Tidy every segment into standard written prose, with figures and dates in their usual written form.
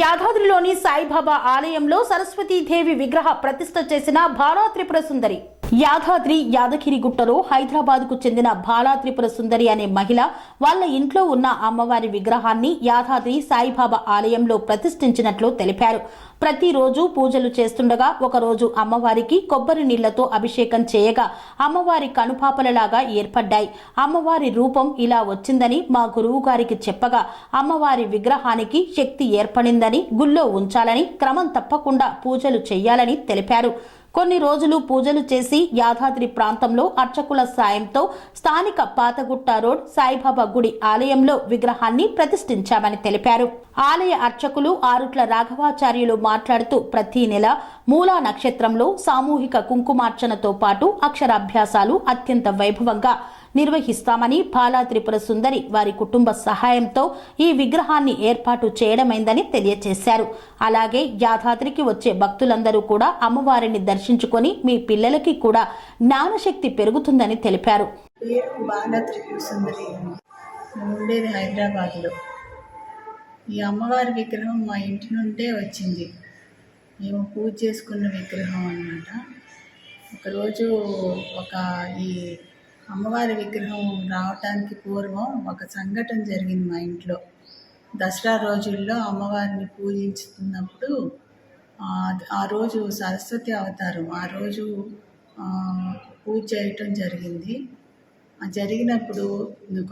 యాదాద్రిలోని సాయిబాబా ఆలయంలో సరస్వతీదేవి విగ్రహ ప్రతిష్ఠ చేసిన బాలా త్రిపుర సుందరి. యాదాద్రి యాదగిరిగుట్టలో హైదరాబాద్కు చెందిన బాలా త్రిపుర సుందరి అనే మహిళ వాళ్ళ ఇంట్లో ఉన్న అమ్మవారి విగ్రహాన్ని యాదాద్రి సాయిబాబా ఆలయంలో ప్రతిష్ఠించినట్లు తెలిపారు. ప్రతిరోజు పూజలు చేస్తుండగా ఒకరోజు అమ్మవారికి కొబ్బరి నీళ్లతో అభిషేకం చేయగా అమ్మవారి కనుపాపలలాగా ఏర్పడ్డాయి. అమ్మవారి రూపం ఇలా వచ్చిందని మా గురువు గారికి చెప్పగా అమ్మవారి విగ్రహానికి శక్తి ఏర్పడిందని, గుళ్ళో ఉంచాలని, క్రమం తప్పకుండా పూజలు చేయాలని తెలిపారు. కొన్ని రోజులు పూజలు చేసి యాదాద్రి ప్రాంతంలో అర్చకుల సాయంతో స్థానిక పాతగుట్ట రోడ్ సాయిబాబా గుడి ఆలయంలో విగ్రహాన్ని ప్రతిష్ఠించామని తెలిపారు. ఆలయ అర్చకులు ఆరుట్ల రాఘవాచార్యులు మాట్లాడుతూ ప్రతి నెల మూలా నక్షత్రంలో సామూహిక కుంకుమార్చనతో పాటు అక్షరాభ్యాసాలు అత్యంత వైభవంగా నిర్వహిస్తామని, బాలా త్రిపుర సుందరి వారి కుటుంబ సహాయంతో ఈ విగ్రహాన్ని ఏర్పాటు చేయడమైందని తెలియజేశారు. అలాగే యాదాద్రికి వచ్చే భక్తులందరూ కూడా అమ్మవారిని దర్శించుకొని మీ పిల్లలకి కూడా జ్ఞానశక్తి పెరుగుతుందని తెలిపారు. బాలా త్రిపుర సుందరి ఉండేది హైదరాబాద్లో. ఈ అమ్మవారి విగ్రహం మా ఇంటి నుండే వచ్చింది. మేము పూజ చేసుకున్న విగ్రహం అన్నమాట. ఒకరోజు ఈ అమ్మవారి విగ్రహం రావటానికి పూర్వం ఒక సంఘటన జరిగింది మా ఇంట్లో. దసరా రోజుల్లో అమ్మవారిని పూజించుతున్నప్పుడు ఆ రోజు సరస్వతి అవతారం, ఆ రోజు పూజ చేయటం జరిగింది. జరిగినప్పుడు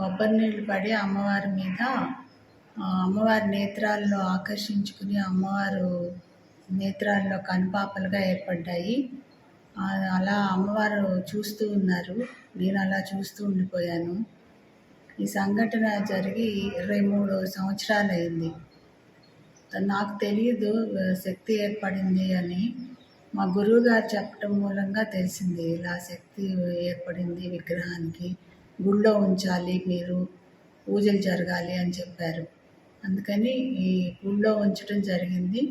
కొబ్బరి నీళ్ళు పడి అమ్మవారి మీద అమ్మవారి నేత్రాల్లో ఆకర్షించుకుని అమ్మవారు నేత్రాల్లో కనుపాపలుగా ఏర్పడ్డాయి. అలా అమ్మవారు చూస్తూ ఉన్నారు. నేను అలా చూస్తూ ఉండిపోయాను. ఈ సంఘటన జరిగి 23 సంవత్సరాలు అయింది. నాకు తెలియదు శక్తి ఏర్పడింది అని. మా గురువు గారు చెప్పడం మూలంగా తెలిసింది, ఇలా శక్తి ఏర్పడింది విగ్రహానికి, గుళ్ళో ఉంచాలి, మీరు పూజలు జరగాలి అని చెప్పారు. అందుకని ఈ గుళ్ళో ఉంచడం జరిగింది.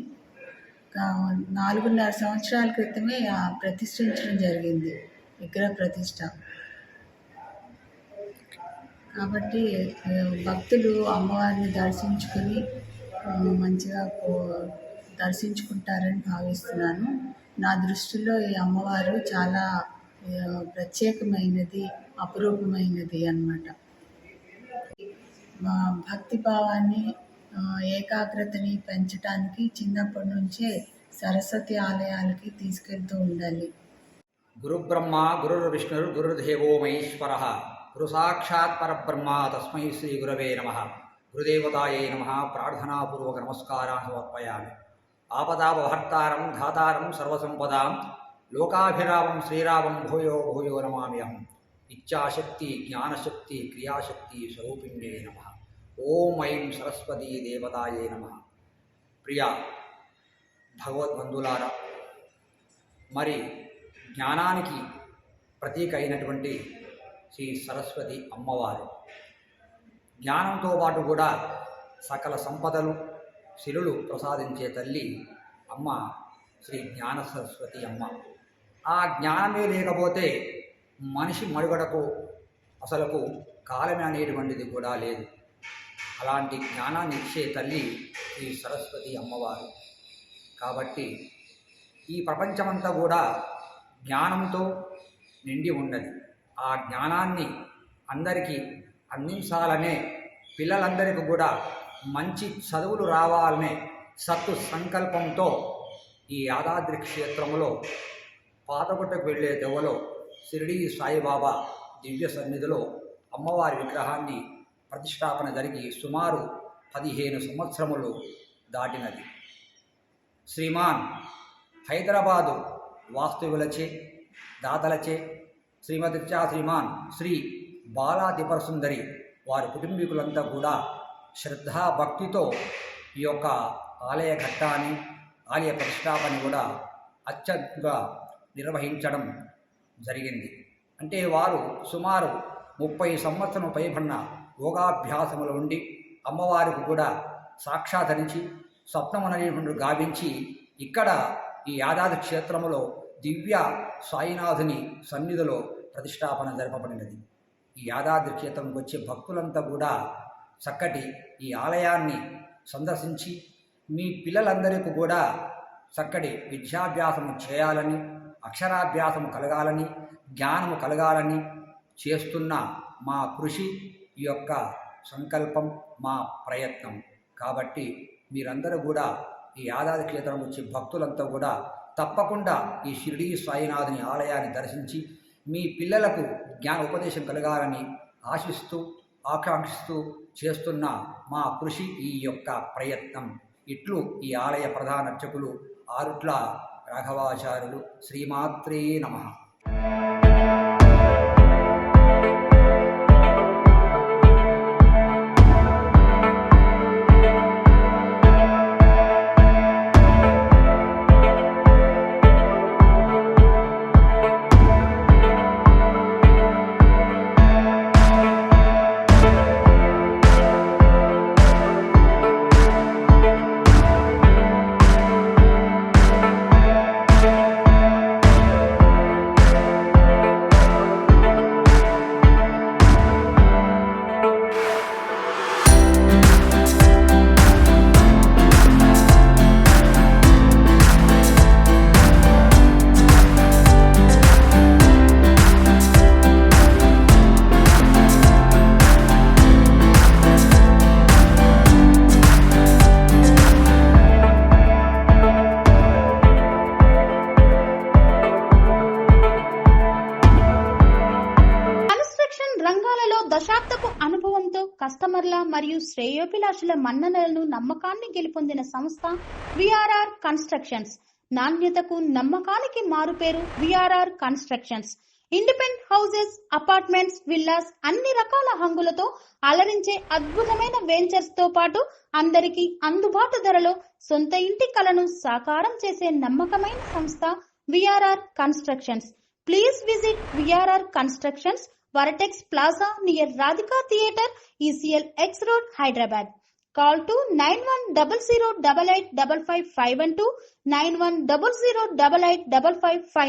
4.5 సంవత్సరాల క్రితమే ప్రతిష్ఠించడం జరిగింది, విగ్రహ ప్రతిష్ఠ. కాబట్టి భక్తులు అమ్మవారిని దర్శించుకుని మంచిగా దర్శించుకుంటారని భావిస్తున్నాను. నా దృష్టిలో ఈ అమ్మవారు చాలా ప్రత్యేకమైనది, అపురూపమైనది అన్నమాట. భక్తి భావాన్ని, ఏకాగ్రతని పెంచడానికి చిన్నప్పటి నుంచే సరస్వతి ఆలయాలకి తీసుకెళ్తూ ఉండాలి. గురు బ్రహ్మ గురుర్ విష్ణుర్ గురుర్దేవో మహేశ్వరః గురు సాక్షాత్ పరబ్రహ్మ తస్మై శ్రీ గురవే నమః. గురుదేవతాయే నమః. ప్రార్థనాపూర్వక నమస్కారాన్ని సమర్పయామి. ఆపదాపహర్తారం ధాతారం సర్వసంపదాం లోకాభిరామం శ్రీరామం భూయో భూయో నమామ్యహం. ఇచ్ఛాశక్తి జ్ఞానశక్తి క్రియాశక్తి స్వరూపిణ్యే నమః. ఓం ఐం సరస్వతీ దేవతాయే నమః. ప్రియ భగవద్బంధులారా, మరి జ్ఞానానికి ప్రతీక అయినటువంటి శ్రీ సరస్వతి అమ్మవారు జ్ఞానంతో పాటు కూడా సకల సంపదలు సిరులు ప్రసాదించే తల్లి అమ్మ శ్రీ జ్ఞాన సరస్వతి అమ్మ. ఆ జ్ఞానమే లేకపోతే మనిషి మనుగడకు అసలుకు కాలమే అనేటువంటిది కూడా లేదు. అలాంటి జ్ఞానాన్ని ఇచ్చే తల్లి శ్రీ సరస్వతి అమ్మవారు. కాబట్టి ఈ ప్రపంచమంతా కూడా జ్ఞానంతో నిండి ఉన్నది. ఆ జ్ఞానాన్ని అందరికీ అందించాలనే, పిల్లలందరికీ కూడా మంచి చదువులు రావాలనే సత్తు సంకల్పంతో ఈ యాదాద్రి క్షేత్రంలో పాతగుట్టకు వెళ్ళే దెవ్వలో షిరిడీ సాయిబాబా దివ్య సన్నిధిలో అమ్మవారి విగ్రహాన్ని ప్రతిష్టాపన జరిగి సుమారు 15 సంవత్సరములు దాటినది. శ్రీమాన్ హైదరాబాదు వాస్తువులచే, దాతలచే శ్రీమాన్ శ్రీ బాలా త్రిపుర సుందరి వారి కుటుంబీకులంతా కూడా శ్రద్ధాభక్తితో ఈ యొక్క ఆలయ ఘట్టాన్ని, ఆలయ ప్రతిష్టాపన కూడా అత్యంతగా నిర్వహించడం జరిగింది. అంటే వారు సుమారు 30 సంవత్సరం పైబడిన యోగాభ్యాసములు ఉండి అమ్మవారికి కూడా సాక్షాత్కరించి స్వప్నమనేటువంటి గావించి ఇక్కడ ఈ యాదాద్రి క్షేత్రములో దివ్య సాయినాథుని సన్నిధిలో ప్రతిష్టాపన జరపబడినది. ఈ యాదాద్రి క్షేత్రంకి వచ్చే భక్తులంతా కూడా చక్కటి ఈ ఆలయాన్ని సందర్శించి మీ పిల్లలందరికీ కూడా చక్కటి విద్యాభ్యాసము చేయాలని, అక్షరాభ్యాసము కలగాలని, జ్ఞానము కలగాలని చేస్తున్న మా కృషి, ఈ యొక్క సంకల్పం, మా ప్రయత్నం. కాబట్టి మీరందరూ కూడా ఈ యాదాద్రి క్షేత్రం వచ్చే భక్తులంతా కూడా తప్పకుండా ఈ షిరిడీ సాయినాథుని ఆలయాన్ని దర్శించి మీ పిల్లలకు జ్ఞాన ఉపదేశం కలగాలని ఆకాంక్షిస్తూ చేస్తున్న మా కృషి, ఈ యొక్క ప్రయత్నం. ఇట్లు ఈ ఆలయ ప్రధాన అర్చకులు ఆరుట్ల రాఘవాచార్యులు. శ్రీమాత్రే నమః. రంగాలలో దశాబ్దపు అనుభవంతో కస్టమర్ల మరియు శ్రేయోభిలాషుల మన్ననలను, నమ్మకాన్ని గెలుపొందిన సంస్థ విఆర్ఆర్ కన్స్ట్రక్షన్స్. నాణ్యతకు, నమ్మకానికి మారుపేరు VRR constructions. Independent houses, apartments, villas, అన్ని రకాల హంగులతో అలరించే అద్భుతమైన వెంచర్స్ తో పాటు అందరికీ అందుబాటు ధరలో సొంత ఇంటి కలను సాకారం చేసే నమ్మకమైన సంస్థ VRR constructions. Please visit VRR constructions, Varatex Plaza near Radhika Theatre, ECL X Road, Hyderabad. Call to 9100885552, 9100885559.